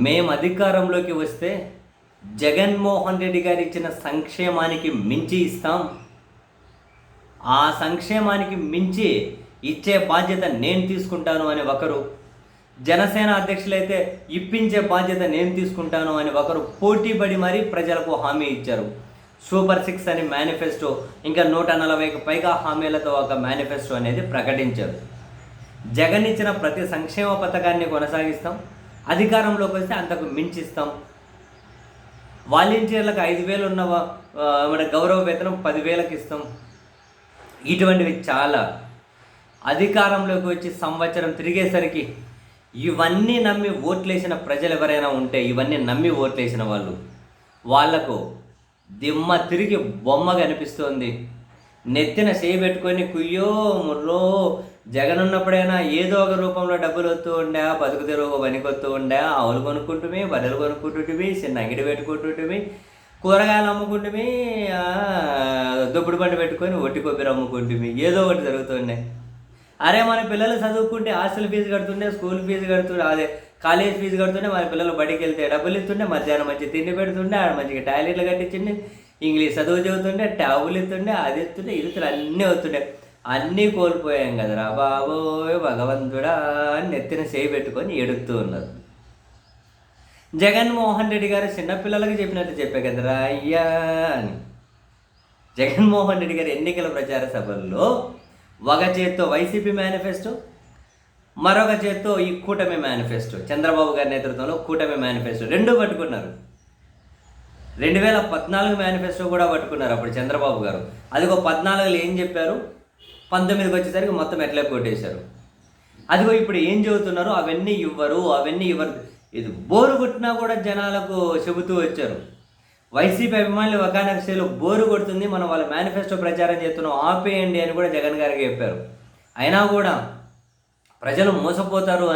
మేము అధికారంలోకి వస్తే జగన్మోహన్ రెడ్డి గారు ఇచ్చిన సంక్షేమానికి మించి ఇస్తాం, ఆ సంక్షేమానికి మించి ఇచ్చే బాధ్యత నేను తీసుకుంటాను అని ఒకరు, జనసేన అధ్యక్షులైతే ఇప్పించే బాధ్యత నేను తీసుకుంటాను అని ఒకరు పోటీపడి మరీ ప్రజలకు హామీ ఇచ్చారు. సూపర్ 6 అని మేనిఫెస్టో, ఇంకా 140కి పైగా హామీలతో ఒక మేనిఫెస్టో అనేది ప్రకటించారు. జగన్ ఇచ్చిన ప్రతి సంక్షేమ పథకాన్ని కొనసాగిస్తాం, అధికారంలోకి వస్తే అంతకు మించిస్తాం. వాలంటీర్లకు 5,000 ఉన్న గౌరవ వేతనం 10,000కి ఇస్తాం. ఇటువంటివి చాలా. అధికారంలోకి వచ్చి సంవత్సరం తిరిగేసరికి ఇవన్నీ నమ్మి ఓట్లేసిన ప్రజలు ఎవరైనా ఉంటే, ఇవన్నీ నమ్మి ఓట్లేసిన వాళ్లకు దిమ్మ తిరిగి బొమ్మ కనిపిస్తోంది. నెత్తిన చేయి పెట్టుకొని కుయ్యో ముర్రో జగన్ ఉన్నప్పుడైనా ఏదో ఒక రూపంలో డబ్బులు వస్తూ ఉండే, బతుకు తెరువు పనికొస్తూ ఉండే, ఆవులు కొనుక్కుంటుమి, బర్రెలు కొనుక్కుంటుంటివి, చిన్న అంగిడి పెట్టుకుంటుంటివి, కూరగాయలు అమ్ముకుంటుమి, దుప్పుడు పంట పెట్టుకొని ఒట్టి కొబ్బరి అమ్ముకుంటుమి, ఏదో ఒకటి జరుగుతుండే. అరే మన పిల్లలు చదువుకుంటే హాస్టల్ ఫీజు కడుతుండే, స్కూల్ ఫీజు కడుతుండే, అదే కాలేజ్ ఫీజు కడుతుండే, మన పిల్లలు బడికి వెళ్తే డబ్బులు ఇస్తుండే, మధ్యాహ్నం మంచి తిండి పెడుతుండే, ఆడ మంచిగా టాయిలెట్లు కట్టించిండే, ఇంగ్లీష్ చదువు చదువుతుండే, ట్యాబులు ఇస్తుండే, అది ఇస్తుండే, ఇది అన్నీ అవుతుండే. అన్నీ కోల్పోయాం కదరా బాబోయ్ భగవంతుడా అని నెత్తిన చేయి పెట్టుకొని ఎడుగుతూ ఉన్నారు. జగన్మోహన్ రెడ్డి గారు చిన్నపిల్లలకి చెప్పినట్టు చెప్పే కదరా అయ్యా అని. జగన్మోహన్ రెడ్డి గారు ఎన్నికల ప్రచార సభల్లో ఒక చేత్తో వైసీపీ మేనిఫెస్టో, మరొక చేత్తో ఈ కూటమి మేనిఫెస్టో, చంద్రబాబు గారి నేతృత్వంలో కూటమి మేనిఫెస్టో రెండూ పట్టుకున్నారు. 2014 మేనిఫెస్టో కూడా పట్టుకున్నారు అప్పుడు చంద్రబాబు గారు. అదిగో 14లో ఏం చెప్పారు, 19కి వచ్చేసరికి మొత్తం ఎట్లా కొట్టేశారు. అదిగో ఇప్పుడు ఏం చెబుతున్నారు, అవన్నీ ఇవ్వరు. ఇది బోరు కొట్టినా కూడా జనాలకు చెబుతూ వచ్చారు. వైసీపీ అభిమానులు ఒకనొక శైలిలో బోరు కొడుతుంది, మనం వాళ్ళ మేనిఫెస్టో ప్రచారం చేస్తున్నాం, ఆపేయండి అని కూడా జగన్ గారికి చెప్పారు. అయినా కూడా ప్రజలు మోసపోతారు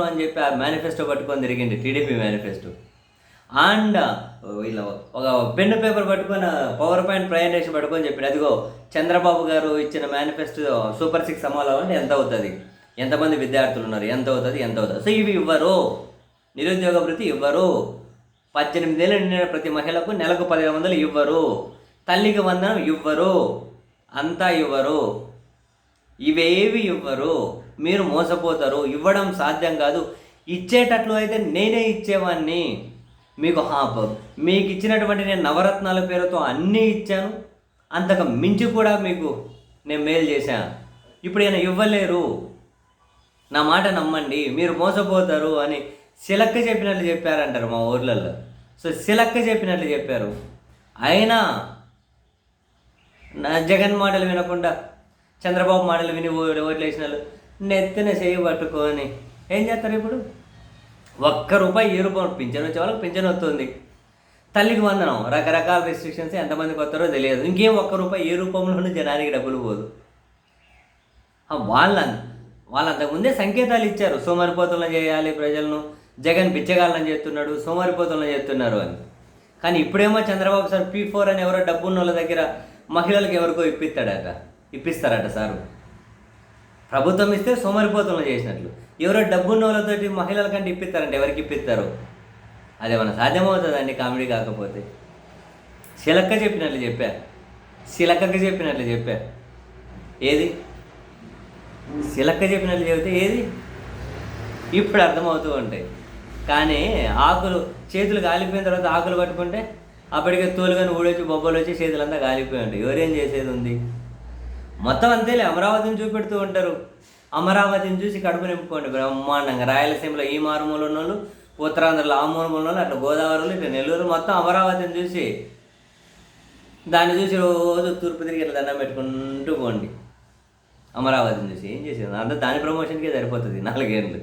అని చెప్పి ఆ మేనిఫెస్టో పట్టుకొని తిరిగింది టీడీపీ మేనిఫెస్టో. అండ్ ఇలా ఒక పెన్ను పేపర్ పట్టుకొని పవర్ పాయింట్ ప్రజెంటేషన్ పట్టుకొని చెప్పాడు, అదిగో చంద్రబాబు గారు ఇచ్చిన మేనిఫెస్టో సూపర్ 6 అమలు అంటే ఎంత అవుతుంది, ఎంతమంది విద్యార్థులు ఉన్నారు, ఎంత అవుతుంది. సో ఇవి ఇవ్వరు, నిరుద్యోగ వృత్తి ఇవ్వరు, 18 ఏళ్ళు నిండిన ప్రతి మహిళకు నెలకు 1,500 ఇవ్వరు, తల్లికి వందనం ఇవ్వరు, అంతా ఇవ్వరు, ఇవేవి ఇవ్వరు, మీరు మోసపోతారు, ఇవ్వడం సాధ్యం కాదు. ఇచ్చేటట్లు అయితే నేనే ఇచ్చేవాడిని, మీకు ఇచ్చినటువంటి నేను నవరత్నాల పేరుతో అన్నీ ఇచ్చాను, అంతకు మించి కూడా మీకు నేను మేలు చేశాను. ఇప్పుడు ఈయన ఇవ్వలేరు, నా మాట నమ్మండి, మీరు మోసపోతారు అని శిలక్క చెప్పినట్లు చెప్పారంటారు మా ఊర్లలో. సో శిలక్క చెప్పినట్లు చెప్పారు. అయినా నా జగన్ మాటలు వినకుండా చంద్రబాబు మాటలు విని ఓట్లేసిన వాళ్ళు నెత్తిన చేయి పట్టుకొని ఏం చేస్తారు. ఇప్పుడు ₹1 ఏ రూపాయలు పింఛన్ వచ్చే వాళ్ళకి పింఛన్ వస్తుంది, తల్లికి వందనం, రకరకాల రెస్ట్రిక్షన్స్, ఎంతమందికి వస్తారో తెలియదు. ఇంకేం ₹1 ఏ రూపంలోనూ జనానికి డబ్బులు పోదు. వాళ్ళు అంతకుముందే సంకేతాలు ఇచ్చారు, సోమరిపోతులను చేయాలి ప్రజలను, జగన్ బిచ్చగాళ్ళని చేస్తున్నాడు, సోమరిపోతులను చేస్తున్నారు అని. కానీ ఇప్పుడేమో చంద్రబాబు సార్ P4 అని ఎవరో డబ్బున్న వాళ్ళ దగ్గర మహిళలకు ఎవరికో ఇప్పిస్తారట సారు. ప్రభుత్వం ఇస్తే సోమరిపోతులను చేసినట్లు, ఎవరో డబ్బున్న వాళ్ళతోటి మహిళల కంటే ఇప్పిస్తారంటే ఎవరికి ఇప్పిస్తారు? అదేమన్నా సాధ్యమవుతుందండి కామెడీ కాకపోతే? శిలక్కకి చెప్పినట్లు చెప్పా ఏది శిలక్క చెప్పినట్లు చెబితే ఏది ఇప్పుడు అర్థమవుతూ ఉంటాయి. కానీ ఆకులు చేతులు కాలిపోయిన తర్వాత ఆకులు పట్టుకుంటే అప్పటికే తోలుగాని ఊడొచ్చి బొబ్బలు వచ్చి చేతులంతా కాలిపోయి ఉంటాయి. ఎవరేం చేసేది ఉంది? మొత్తం అంతేలే, అమరావతిని చూపెడుతూ ఉంటారు. అమరావతిని చూసి కడుపు నింపుకోండి బ్రహ్మాండంగా. రాయలసీమలో ఈ మారుమూల ఉన్నోళ్ళు, ఉత్తరాంధ్రలో ఆ మూలమూల ఉన్నోళ్ళు, అట్లా గోదావరిలో ఇట్లా నెల్లూరు మొత్తం అమరావతిని చూసి దాన్ని చూసి రోజు తూర్పు తిరిగి ఇట్లా దండం పెట్టుకుంటూ పోండి. అమరావతిని చూసి ఏం చేసేది? అంతా దాని ప్రమోషన్కే సరిపోతుంది 4 ఏళ్ళు.